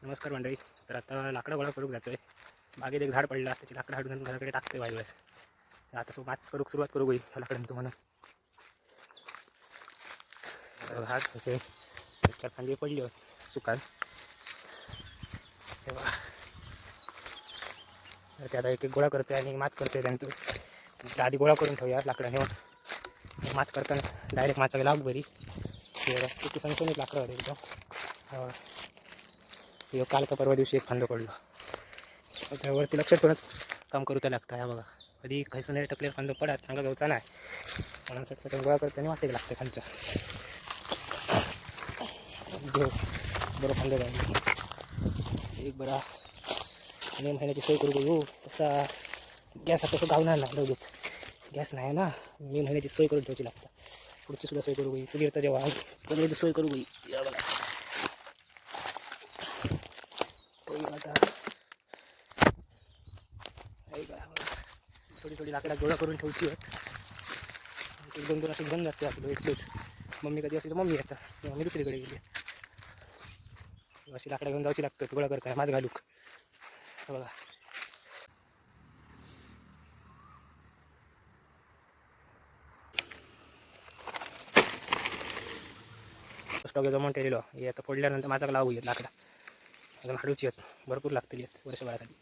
नमस्कार मंडळी. तर आता लाकडं गोळा करूक जातोय. बागेत एक झाड पडलं, त्याची लाकडं हाडून घराकडे टाकतोय वाजवायच. आता माच करूक सुरुवात करू होई ह्या लाकडांचं म्हणून. झाड त्याचे 4 फांदी पडली सुकान तेव्हा ते आता एक एक गोळा करतोय आणि माच करतोय. त्यांचं आधी गोळा करून ठेवूया लाकडं नेऊन. माच करताना डायरेक्ट माचा लाग बरी किती संसनीत लाकडं होते एकदम. काल का परवा दिवशी एक फांदं पडलं. त्यावरती लक्ष ठेवून काम करू लागतं. ह्या बघा, कधी खैसून नाही टकले फांदं पडत चांगला गवता नाही म्हणून सटकन गोळा करताना वाटे लागतं खालचं. बरं फांदं जाईल एक बरा. मे महिन्याची सोय करू येऊ तसा गॅस आता कसं गावणार नाही लगेच. गॅस नाही ना, मे महिन्याची सोय करून ठेवायची लागतं. पुढची सुद्धा सोय करू गई चुलीवरचा जेव्हा सगळ्याची सोय करू गई. या बघा थोडी थोडी लाकडा गोळा करून ठेवची आहेत. एक दोन दोन अशी घेऊन जाते आपलं एकटेच. मम्मी कधी असेल तर मम्मी येतात किंवा मी दुसरीकडे गेली अशी लाकडा घेऊन जायची लागतं. गोळा करताय माझ घालूक बघा. स्टॉक जमवून ठेवलेलो हे आता फोडल्यानंतर माझा लावू येत लाकडा अजून हाडूची आहेत. भरपूर लागतील वर्षभरासाठी.